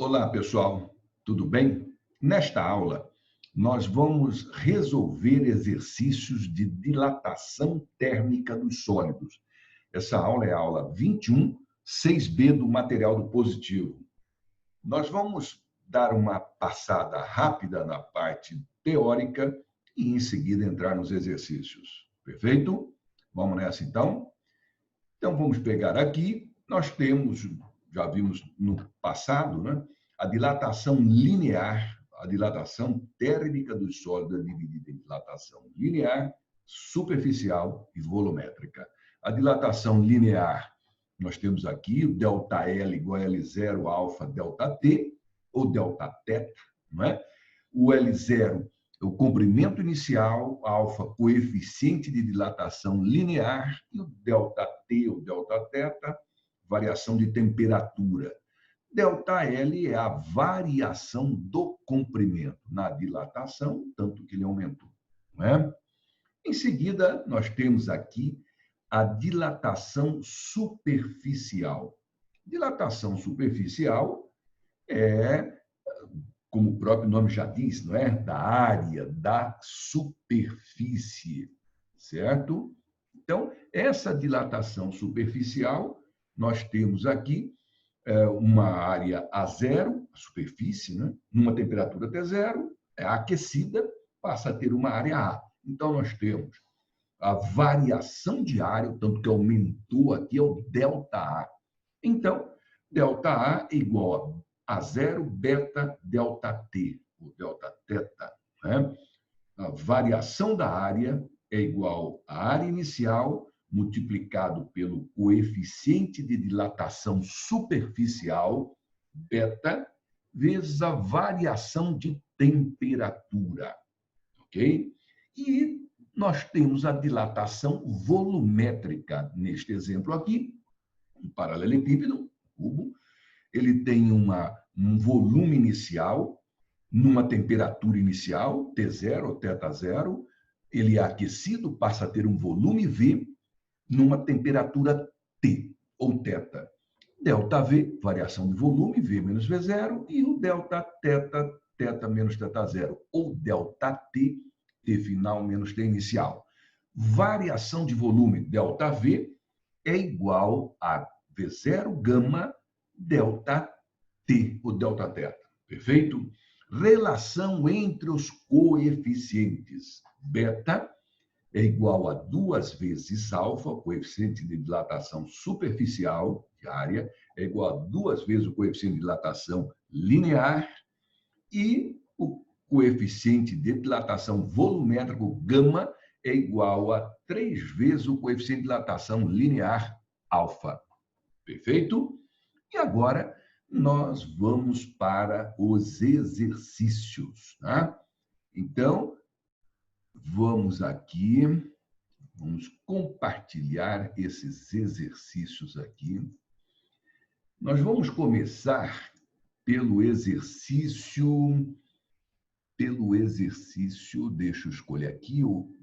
Olá, pessoal, tudo bem? Nesta aula, nós vamos resolver exercícios de dilatação térmica dos sólidos. Essa aula é a aula 21, 6B do material do positivo. Nós vamos dar uma passada rápida na parte teórica e, em seguida, entrar nos exercícios. Perfeito? Vamos nessa, então? Então, vamos pegar aqui. Nós temos, já vimos no passado, né? A dilatação linear, a dilatação térmica dos sólidos é dividida em dilatação linear, superficial e volumétrica. A dilatação linear, nós temos aqui o ΔL igual a L0 alfa ΔT, ou Δθ, não é? O L0 é o comprimento inicial, alfa, coeficiente de dilatação linear, e o ΔT ou Δθ, variação de temperatura. ΔL é a variação do comprimento na dilatação, tanto que ele aumentou. Não é? Em seguida, nós temos aqui a dilatação superficial. Dilatação superficial é, como o próprio nome já diz, não é? Da área, da superfície, certo? Então, essa dilatação superficial, nós temos aqui uma área a zero, a superfície, né? Numa temperatura T0, é aquecida, passa a ter uma área A. Então, nós temos a variação de área, tanto que aumentou aqui, é o ΔA. Então, ΔA é igual a zero beta ΔT, ou Δθ. Né? A variação da área é igual à área inicial multiplicado pelo coeficiente de dilatação superficial, beta, vezes a variação de temperatura. Ok? E nós temos a dilatação volumétrica. Neste exemplo aqui, um paralelepípedo, cubo, ele tem um volume inicial, numa temperatura inicial, T0 ou θ0, ele é aquecido, passa a ter um volume V, numa temperatura T, ou θ. ΔV, variação de volume, V menos V0, e o Δθ, θ menos θ0, ou ΔT, T final menos T inicial. Variação de volume, ΔV, é igual a V0 gama ΔT, ou Δθ. Perfeito? Relação entre os coeficientes. Beta é igual a 2 vezes alfa, o coeficiente de dilatação superficial, de área, é igual a 2 vezes o coeficiente de dilatação linear, e o coeficiente de dilatação volumétrico, gama, é igual a 3 vezes o coeficiente de dilatação linear, alfa. Perfeito? E agora nós vamos para os exercícios. Tá? Então, vamos aqui, vamos compartilhar esses exercícios aqui. Nós vamos começar pelo exercício, deixa eu escolher aqui, o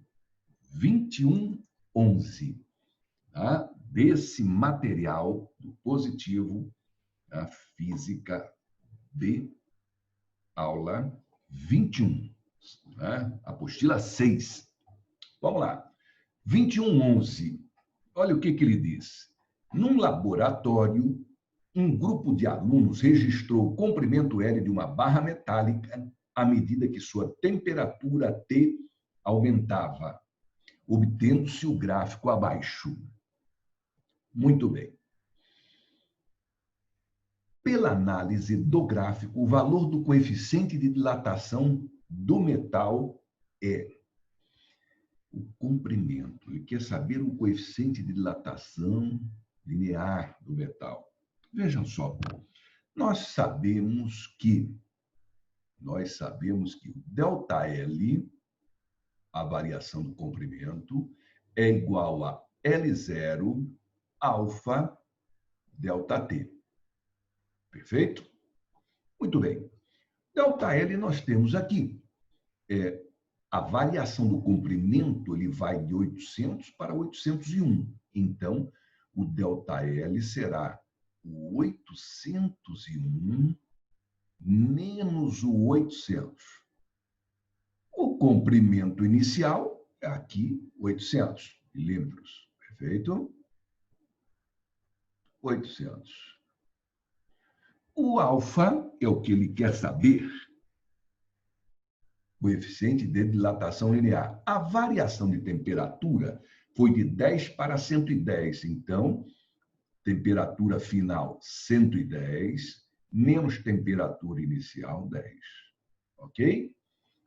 2111, tá? Desse material do positivo, a física B, aula 21. Né? Apostila 6. Vamos lá. 2111. Olha o que ele diz. Num laboratório, um grupo de alunos registrou o comprimento L de uma barra metálica à medida que sua temperatura T aumentava, obtendo-se o gráfico abaixo. Muito bem. Pela análise do gráfico, o valor do coeficiente de dilatação do metal é o comprimento. Ele quer saber o coeficiente de dilatação linear do metal. Vejam só, nós sabemos que o ΔL, a variação do comprimento, é igual a L0 alfa ΔT. Perfeito? Muito bem. ΔL nós temos aqui. A variação do comprimento ele vai de 800 para 801. Então, o ΔL será o 801 menos o 800. O comprimento inicial é aqui 800 milímetros. Perfeito? 800. O alfa é o que ele quer saber. Coeficiente de dilatação linear. A variação de temperatura foi de 10 para 110. Então, temperatura final 110, menos temperatura inicial 10. Ok?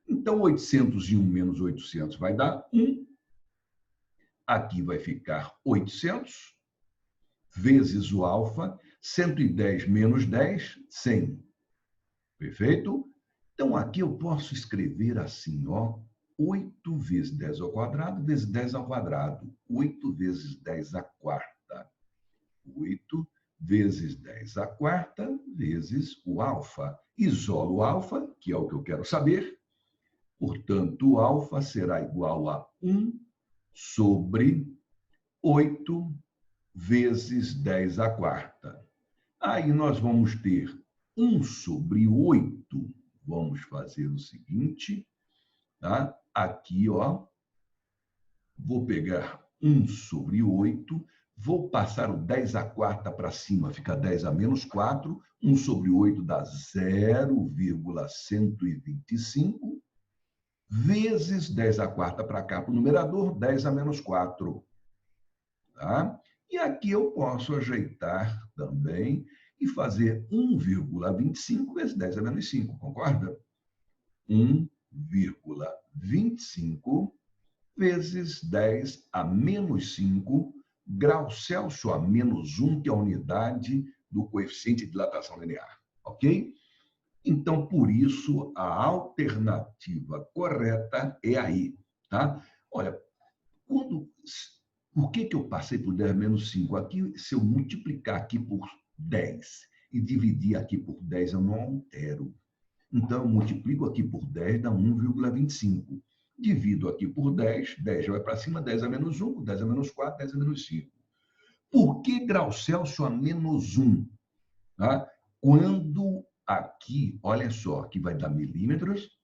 Então, 801 menos 800 vai dar 1. Aqui vai ficar 800 vezes o alfa, 110 menos 10, 100. Perfeito? Então, aqui eu posso escrever assim, ó, 8 vezes 10 ao quadrado, vezes 10 ao quadrado. 8 vezes 10 à quarta. 8 vezes 10 à quarta, vezes o alfa. Isolo o alfa, que é o que eu quero saber. Portanto, o alfa será igual a 1 sobre 8 vezes 10 à quarta. Aí nós vamos ter 1 sobre 8. Vamos fazer o seguinte, tá? Aqui, ó, vou pegar 1 sobre 8, vou passar o 10 à quarta para cima, fica 10 a menos 4, 1 sobre 8 dá 0,125, vezes 10 à quarta para cá para o numerador, 10 a menos 4. Tá? E aqui eu posso ajeitar também e fazer 1,25 vezes 10 a menos 5, concorda? 1,25 vezes 10 a menos 5 graus Celsius a menos 1, que é a unidade do coeficiente de dilatação linear. Ok? Então, por isso, a alternativa correta é aí. Tá? Olha, por que eu passei por 10 menos 5? Aqui, se eu multiplicar aqui por 10 e dividir aqui por 10, eu não altero. Então, eu multiplico aqui por 10, dá 1,25. Divido aqui por 10, 10 já vai para cima, 10 a menos 1, 10 a menos 4, 10 a menos 5. Por que graus Celsius a menos 1? Tá? Quando aqui, olha só, aqui vai dar milímetros,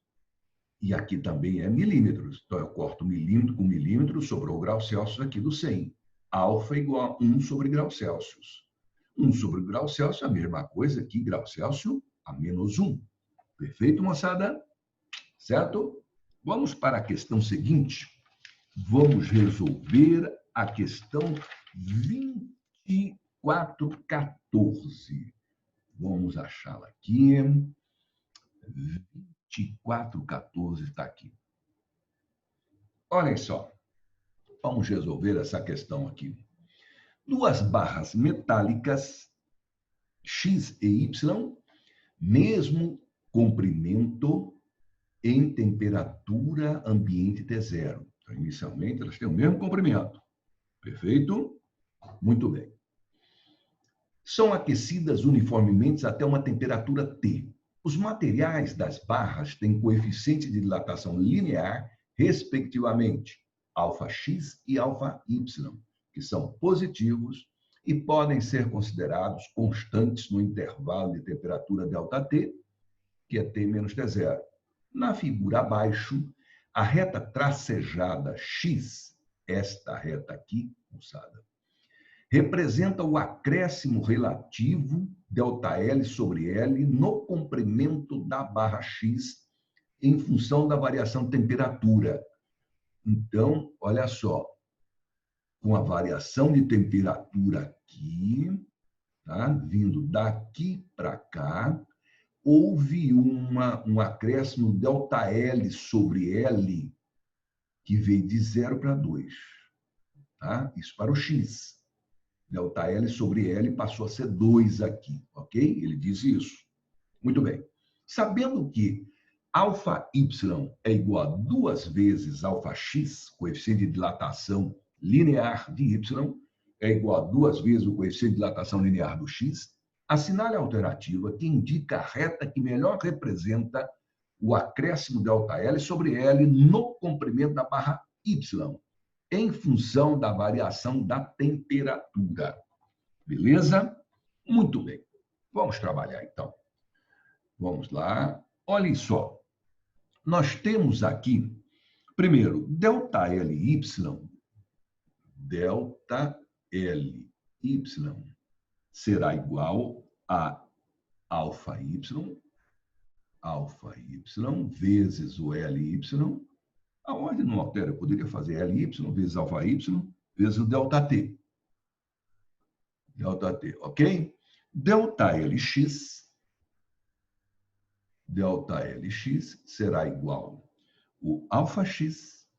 e aqui também é milímetros. Então, eu corto milímetro com milímetro, sobrou o grau Celsius aqui do 100. Alfa igual a 1 sobre grau Celsius. 1 sobre grau Celsius é a mesma coisa que grau Celsius a menos 1. Perfeito, moçada? Certo? Vamos para a questão seguinte. Vamos resolver a questão 2414. Vamos achá-la aqui. 2414 está aqui. Olhem só. Vamos resolver essa questão aqui. Duas barras metálicas, X e Y, mesmo comprimento em temperatura ambiente T0. Então, inicialmente, elas têm o mesmo comprimento. Perfeito? Muito bem. São aquecidas uniformemente até uma temperatura T. Os materiais das barras têm coeficiente de dilatação linear, respectivamente, αx e αy, que são positivos e podem ser considerados constantes no intervalo de temperatura ΔT, que é T menos T0. Na figura abaixo, a reta tracejada X, esta reta aqui, moçada, representa o acréscimo relativo ΔL sobre L no comprimento da barra X em função da variação de temperatura. Então, olha só, com a variação de temperatura aqui, tá? Vindo daqui para cá, houve um acréscimo ΔL sobre L que veio de 0 para 2. Tá? Isso para o X. ΔL sobre L passou a ser 2 aqui, ok? Ele diz isso. Muito bem. Sabendo que αy é igual a 2 vezes αx, coeficiente de dilatação linear de y, é igual a 2 vezes o coeficiente de dilatação linear do x, assinale a alternativa que indica a reta que melhor representa o acréscimo ΔL sobre L no comprimento da barra y, em função da variação da temperatura. Beleza? Muito bem. Vamos trabalhar, então. Vamos lá. Olhem só. Nós temos aqui, primeiro, ΔLY. ΔLY será igual a αy vezes o LY. A ordem não altera, eu poderia fazer LY vezes αy vezes o ΔT. ΔT, ok? ΔLX será igual o αx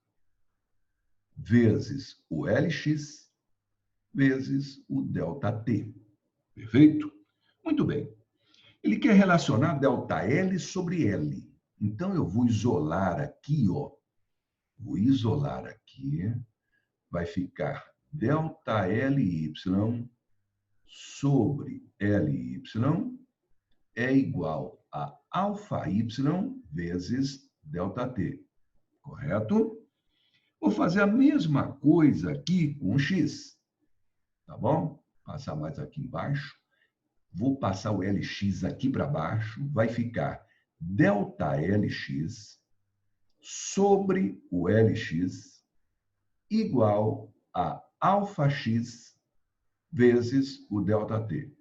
vezes o LX vezes o ΔT. Perfeito? Muito bem. Ele quer relacionar ΔL sobre L. Então, eu vou isolar aqui, ó. Vou isolar aqui. Vai ficar ΔLY sobre LY é igual a αy vezes ΔT. Correto? Vou fazer a mesma coisa aqui com o x. Tá bom? Passar mais aqui embaixo. Vou passar o LX aqui para baixo. Vai ficar ΔLX sobre o LX igual a αx vezes o ΔT.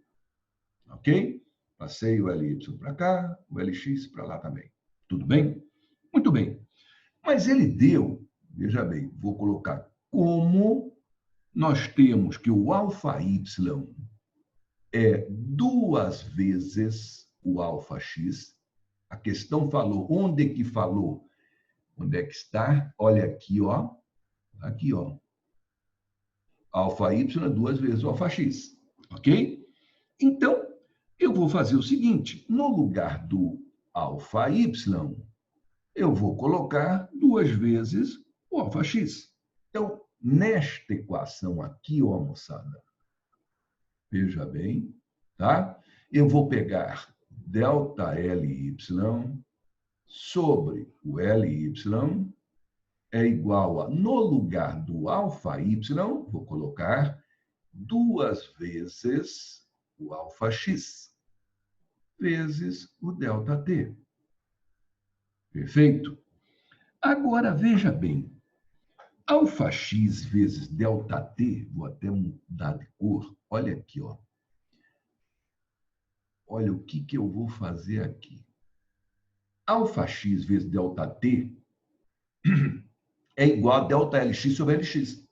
Ok? Passei o LY para cá, o LX para lá também. Tudo bem? Muito bem. Mas ele deu, veja bem, vou colocar como nós temos que o αy é 2 vezes o αx. A questão falou, onde é que falou? Onde é que está? Olha aqui, ó. Aqui, ó. αy é 2 vezes o αx. Ok? Então, eu vou fazer o seguinte. No lugar do αy, eu vou colocar 2 vezes o αx. Então, nesta equação aqui, ó, moçada, veja bem, tá? Eu vou pegar ΔLY sobre o LY é igual a, no lugar do αy, vou colocar 2 vezes o αx vezes o ΔT. Perfeito? Agora, veja bem, αx vezes ΔT, vou até mudar de cor, olha aqui, ó. Olha o que eu vou fazer aqui. αx vezes ΔT é igual a ΔLX sobre LX.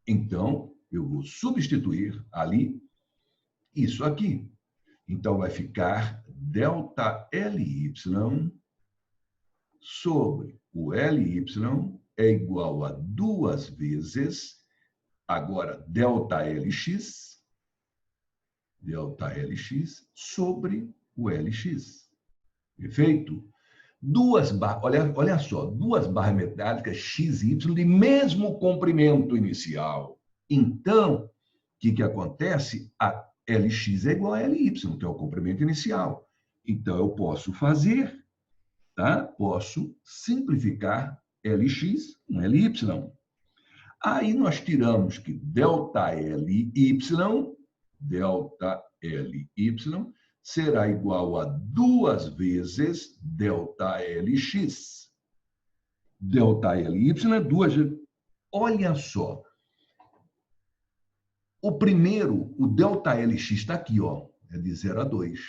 Então, eu vou substituir ali isso aqui. Então, vai ficar ΔLY sobre o LY é igual a 2 vezes, agora, ΔLX sobre o LX. Perfeito? Olha só, 2 barras metálicas x e y de mesmo comprimento inicial. Então, o que acontece? A LX é igual a LY, que é o comprimento inicial. Então, eu posso fazer, tá? Posso simplificar LX com LY. Aí nós tiramos que ΔLY será igual a 2 vezes ΔLX. ΔLY é 2 vezes. Olha só. O primeiro, o ΔLX está aqui, ó, é de 0 a 2.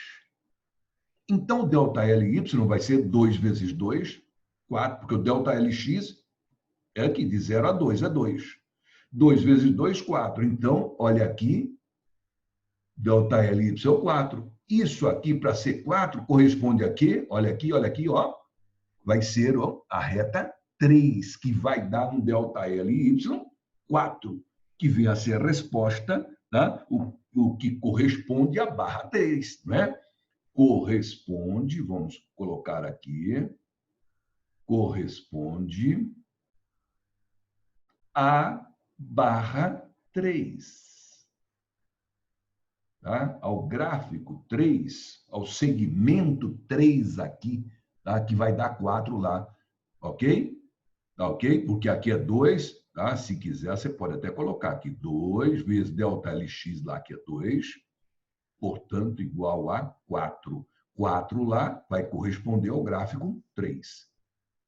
Então, o ΔLY vai ser 2 vezes 2, 4, porque o ΔLX é aqui, de 0 a 2, é 2. 2 vezes 2, 4. Então, olha aqui, ΔLY é o 4. Isso aqui, para ser 4, corresponde a quê? Olha aqui, ó. Vai ser ó, a reta 3, que vai dar um ΔLY 4, que vem a ser a resposta, tá? O que corresponde à barra 3, né? Corresponde, vamos colocar aqui, corresponde à barra 3. Tá? Ao gráfico 3, ao segmento 3 aqui, tá? Que vai dar 4 lá, ok? Tá ok? Porque aqui é 2, tá? Se quiser, você pode até colocar aqui 2 vezes ΔLX lá, que é 2, portanto, igual a 4. 4 lá vai corresponder ao gráfico 3.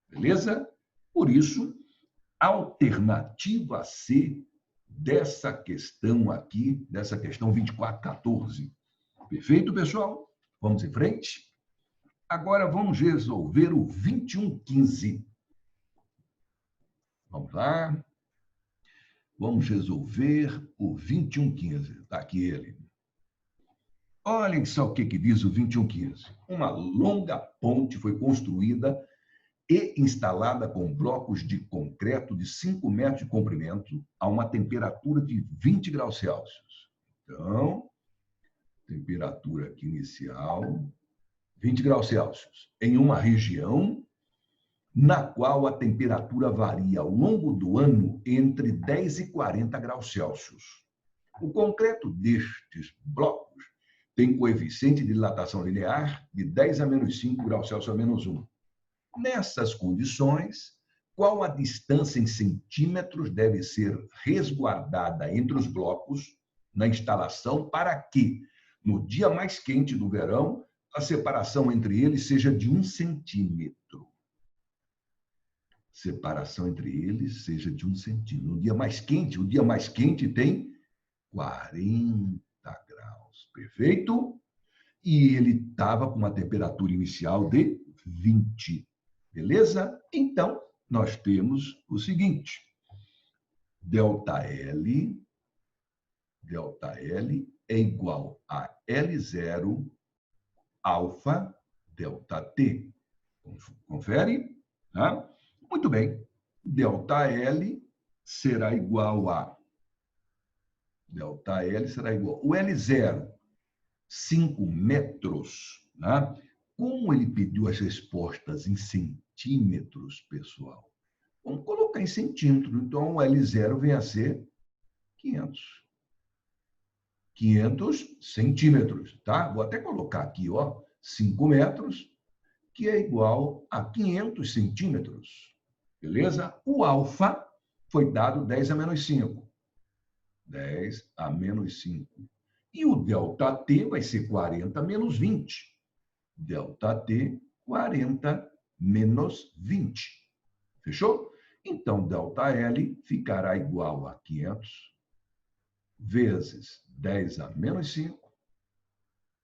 Beleza? Por isso, alternativa C dessa questão aqui, dessa questão 2414. Perfeito, pessoal? Vamos em frente? Agora vamos resolver o 2115. Vamos lá. Vamos resolver o 2115. Está aqui ele. Olhem só o que diz o 2115. Uma longa ponte foi construída e instalada com blocos de concreto de 5 metros de comprimento a uma temperatura de 20 graus Celsius. Então, temperatura aqui inicial, 20 graus Celsius, em uma região na qual a temperatura varia ao longo do ano entre 10 e 40 graus Celsius. O concreto destes blocos tem coeficiente de dilatação linear de 10 a menos 5 graus Celsius a menos 1. Nessas condições, qual a distância em centímetros deve ser resguardada entre os blocos na instalação para que, no dia mais quente do verão, a separação entre eles seja de 1 centímetro? Separação entre eles seja de 1 centímetro. No dia mais quente, o dia mais quente tem 40 graus. Perfeito? E ele estava com uma temperatura inicial de 20. Beleza? Então, nós temos o seguinte. ΔL é igual a L0 alfa ΔT. Confere? Tá? Muito bem. ΔL será igual a... ΔL será igual... O L0, 5 metros. Tá? Como ele pediu as respostas em centímetros, pessoal? Vamos colocar em centímetros. Então, o L0 vem a ser 500. 500 centímetros, tá? Vou até colocar aqui, ó, 5 metros, que é igual a 500 centímetros. Beleza? O alfa foi dado 10 a menos 5. 10 a menos 5. E o ΔT vai ser 40 menos 20. ΔT, 40 menos 20. Fechou? Então, ΔL ficará igual a 500 vezes 10 a menos 5,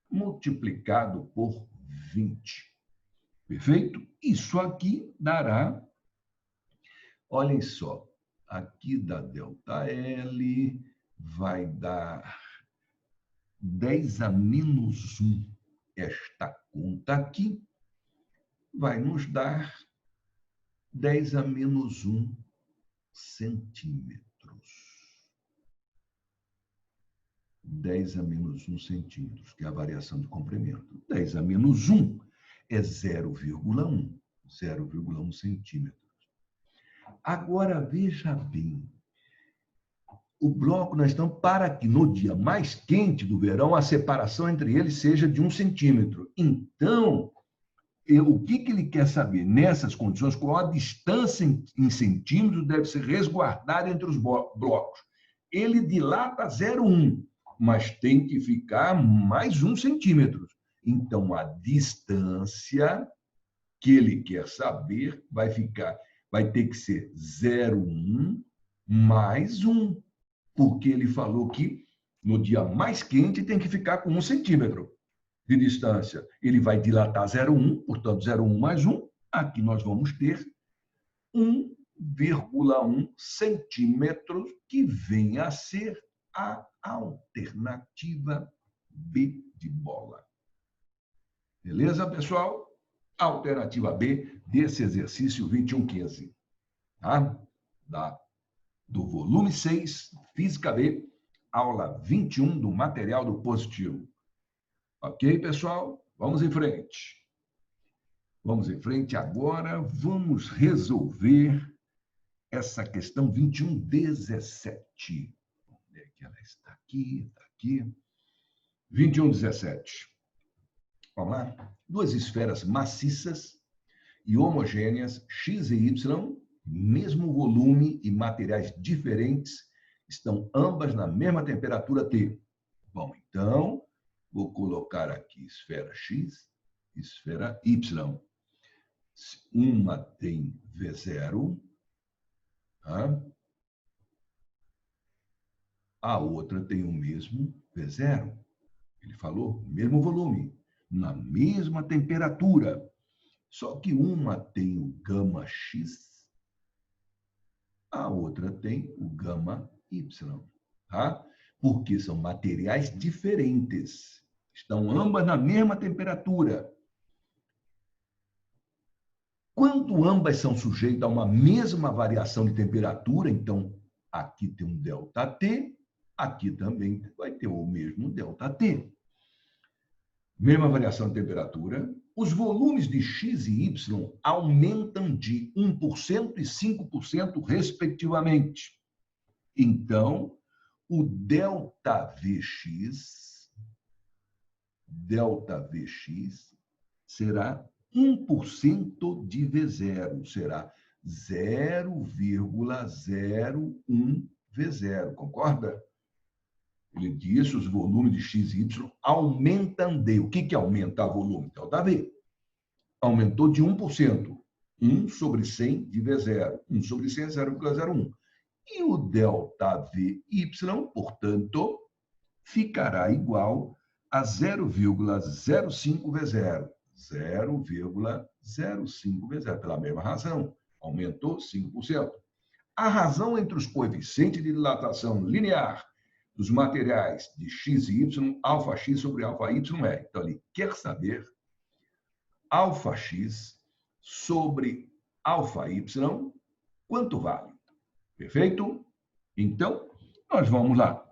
multiplicado por 20. Perfeito? Isso aqui dará, olhem só, aqui da ΔL vai dar 10 a menos 1. Esta conta aqui vai nos dar 10 a menos 1 centímetros. 10 a menos 1 centímetros, que é a variação de comprimento. 10 a menos 1 é 0,1. 0,1 centímetros. Agora, veja bem. O bloco, nós estamos para que no dia mais quente do verão, a separação entre eles seja de 1 centímetro. Então, o que ele quer saber? Nessas condições, qual a distância em centímetros deve ser resguardada entre os blocos? Ele dilata 0,1, mas tem que ficar mais 1 centímetro. Então, a distância que ele quer saber vai ter que ser 0,1 mais 1, porque ele falou que no dia mais quente tem que ficar com 1 centímetro de distância. Ele vai dilatar 0,1, portanto, 0,1 mais 1, aqui nós vamos ter 1,1 centímetros, que vem a ser a alternativa B de bola. Beleza, pessoal? Alternativa B desse exercício 2115. Tá? Do volume 6, Física B, aula 21 do material do positivo. Ok, pessoal? Vamos em frente. Vamos em frente agora. Vamos resolver essa questão 2117. Onde é que ela está? Aqui, está aqui. 2117. Vamos lá? Duas esferas maciças e homogêneas, X e Y, mesmo volume e materiais diferentes, estão ambas na mesma temperatura T. Bom, então, vou colocar aqui esfera X esfera Y. Uma tem V0, tá? A outra tem o mesmo V0. Ele falou, mesmo volume, na mesma temperatura. Só que uma tem o gama X, a outra tem o gama Y, tá? Porque são materiais diferentes. Estão ambas na mesma temperatura. Quando ambas são sujeitas a uma mesma variação de temperatura, então aqui tem um ΔT, aqui também vai ter o mesmo ΔT. Mesma variação de temperatura, os volumes de X e Y aumentam de 1% e 5%, respectivamente. Então, o ΔVx será 1% de V0, será 0,01 V0, concorda? Ele disse os volumes de X e Y aumentam de... O que é aumentar volume? ΔV. Aumentou de 1%. 1 sobre 100 de V0. 1 sobre 100 é 0,01. E o ΔVy, portanto, ficará igual a 0,05 V0. 0,05 V0, pela mesma razão. Aumentou 5%. A razão entre os coeficientes de dilatação linear dos materiais de X e Y, αx sobre αy é. Então, ele quer saber αx sobre αy, quanto vale. Perfeito? Então, nós vamos lá.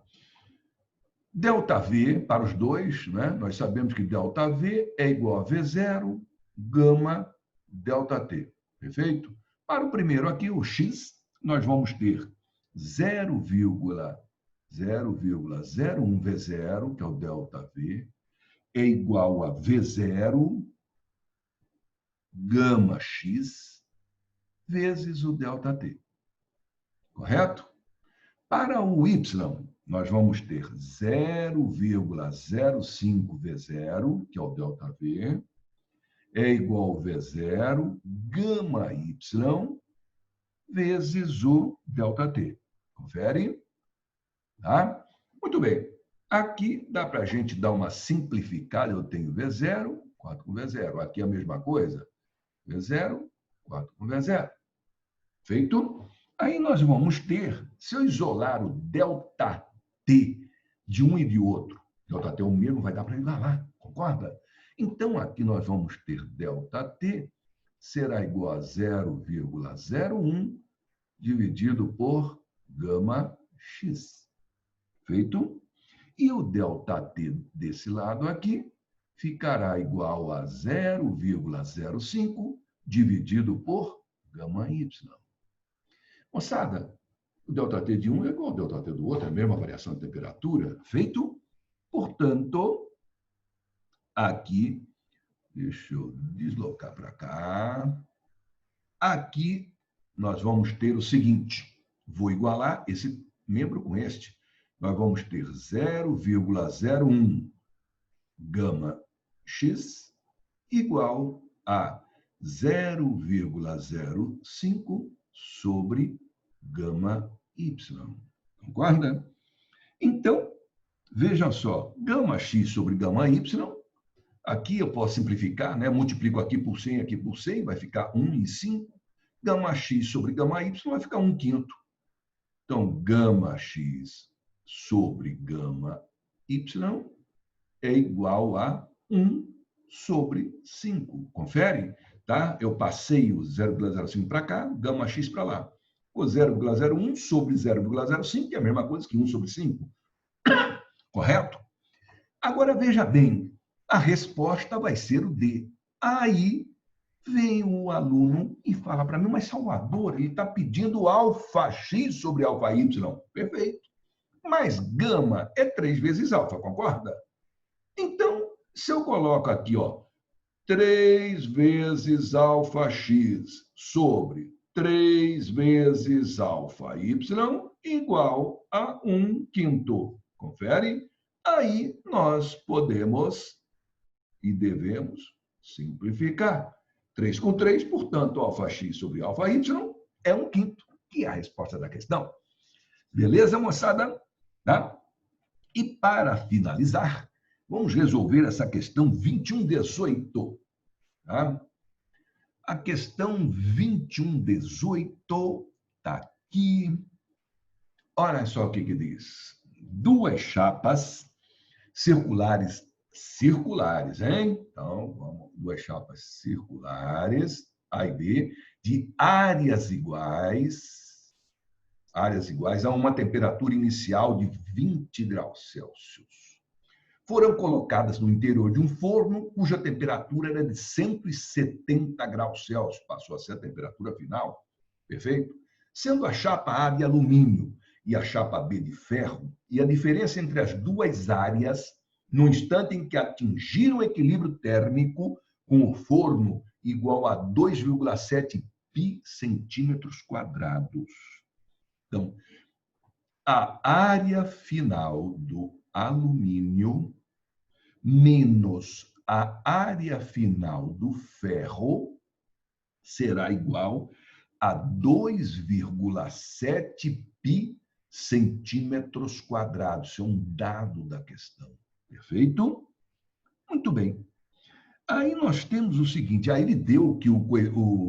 ΔV, para os dois, né? Nós sabemos que ΔV é igual a V0, gama, ΔT. Perfeito? Para o primeiro aqui, o X, nós vamos ter 0,01 V0, que é o ΔV, é igual a V0, gama X, vezes o ΔT. Correto? Para o Y, nós vamos ter 0,05 V0, que é o ΔV, é igual a V0, gama Y, vezes o ΔT. Confere? Tá? Muito bem. Aqui dá para a gente dar uma simplificada. Eu tenho V0, 4 com V0. Aqui a mesma coisa. V0, 4 com V0. Feito? Aí nós vamos ter, se eu isolar o ΔT de um e de outro, ΔT é o mesmo, vai dar para igualar, concorda? Então, aqui nós vamos ter ΔT será igual a 0,01 dividido por gama X. Feito? E o ΔT desse lado aqui ficará igual a 0,05 dividido por gama Y. Moçada, o ΔT de um é igual ao ΔT do outro, é a mesma variação de temperatura. Feito? Portanto, aqui, deixa eu deslocar para cá. Aqui nós vamos ter o seguinte, vou igualar esse membro com este. Nós vamos ter 0,01 gama X igual a 0,05 sobre gama Y. Concorda? Então, vejam só, gama X sobre gama Y, aqui eu posso simplificar, né? Multiplico aqui por 100, vai ficar 1 em 5. Gama X sobre gama Y vai ficar 1/5. Então, gama X sobre gama Y é igual a 1 sobre 5. Confere? Tá? Eu passei o 0,05 para cá, gama X para lá. O 0,01 sobre 0,05 é a mesma coisa que 1 sobre 5. Correto? Agora, veja bem, a resposta vai ser o D. Aí vem o aluno e fala para mim, mas Salvador, ele está pedindo αx sobre αy. Perfeito. Mas gama é 3 vezes alfa, concorda? Então, se eu coloco aqui, ó, 3 vezes αx sobre 3 vezes αy igual a 1/5. Confere? Aí nós podemos e devemos simplificar. 3 com 3, portanto, αx sobre αy é 1/5, que é a resposta da questão. Beleza, moçada? Tá? E para finalizar, vamos resolver essa questão 2118. Tá? A questão 2118 está aqui. Olha só o que diz. Duas chapas circulares, hein? Então, vamos, duas chapas circulares, A e B, de áreas iguais a uma temperatura inicial de 20 graus Celsius. Foram colocadas no interior de um forno cuja temperatura era de 170 graus Celsius, passou a ser a temperatura final, perfeito? Sendo a chapa A de alumínio e a chapa B de ferro, e a diferença entre as duas áreas, no instante em que atingiram o equilíbrio térmico com o forno igual a 2,7 pi centímetros quadrados. Então, a área final do alumínio menos a área final do ferro será igual a 2,7 pi centímetros quadrados. Isso é um dado da questão. Perfeito? Muito bem. Aí nós temos o seguinte, aí ele deu que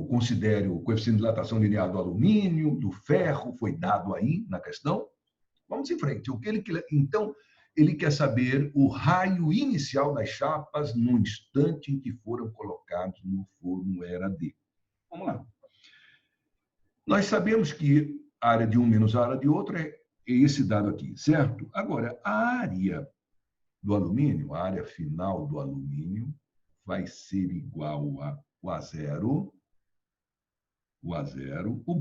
considere o coeficiente de dilatação linear do alumínio, do ferro, foi dado aí na questão. Vamos em frente. Então, ele quer saber o raio inicial das chapas no instante em que foram colocados no forno era D. Vamos lá. Nós sabemos que a área de um menos a área de outro é esse dado aqui, certo? Agora, a área do alumínio, a área final do alumínio, vai ser igual a o A0, o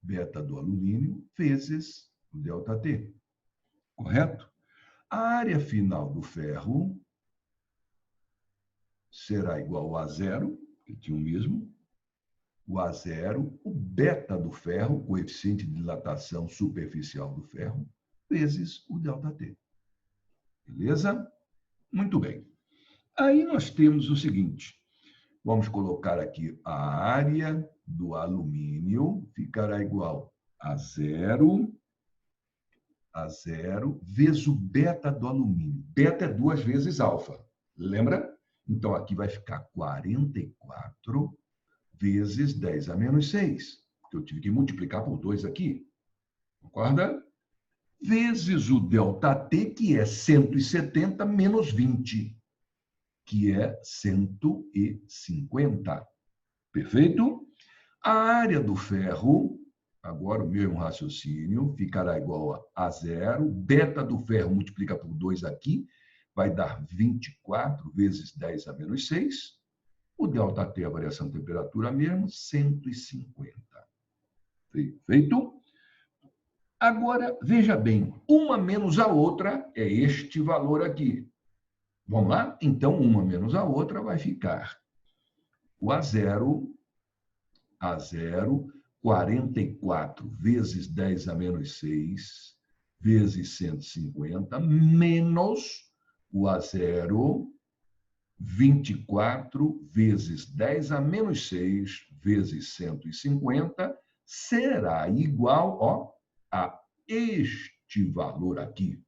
beta do alumínio, vezes o ΔT. Correto? A área final do ferro será igual a A0, que tinha o mesmo, o A0, o beta do ferro, o coeficiente de dilatação superficial do ferro, vezes o ΔT. Beleza? Muito bem. Aí nós temos o seguinte, vamos colocar aqui a área do alumínio, ficará igual a 0 vezes o beta do alumínio. Beta é 2 vezes alfa, lembra? Então, aqui vai ficar 44 vezes 10 a menos 6, porque eu tive que multiplicar por 2 aqui, concorda? Vezes o ΔT, que é 170 menos 20, que é 150. Perfeito? A área do ferro, agora o mesmo raciocínio, ficará igual a 0. Beta do ferro multiplica por 2 aqui, vai dar 24 vezes 10 a menos 6. O ΔT, a variação de temperatura mesmo, 150. Feito? Agora, veja bem, uma menos a outra é este valor aqui. Vamos lá? Então, uma menos a outra vai ficar o A0, 44 vezes 10 a menos 6, vezes 150, menos o A0, 24 vezes 10 a menos 6, vezes 150, será igual a este valor aqui,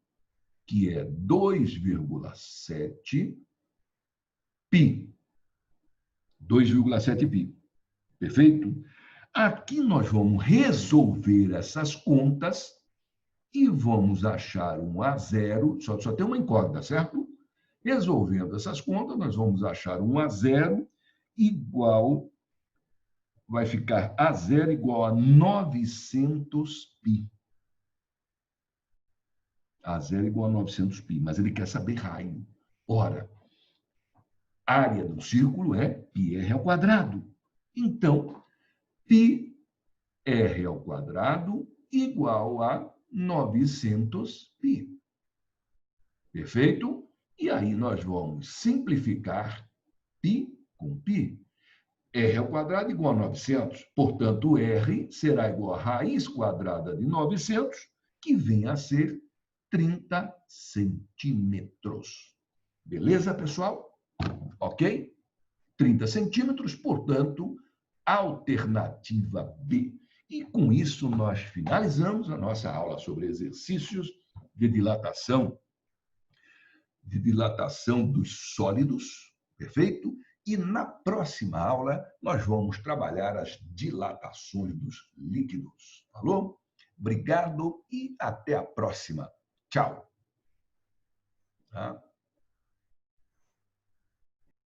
que é 2,7 pi. 2,7 pi. Perfeito? Aqui nós vamos resolver essas contas e vamos achar um A0, só tem uma incógnita, certo? Resolvendo essas contas, nós vamos achar um A0 igual, vai ficar A0 igual a 900 pi. A0 igual a 900 pi, mas ele quer saber raio. Ora, área do círculo é πr ao quadrado. Então, πr ao quadrado igual a 900 pi. Perfeito? E aí nós vamos simplificar π com π. R ao quadrado igual a 900. Portanto, R será igual a raiz quadrada de 900, que vem a ser 30 centímetros. Beleza, pessoal? ok? 30 centímetros, portanto, alternativa B. E com isso nós finalizamos a nossa aula sobre exercícios de dilatação dos sólidos, perfeito? E na próxima aula nós vamos trabalhar as dilatações dos líquidos. Falou? Obrigado e até a próxima. Tchau. Tá?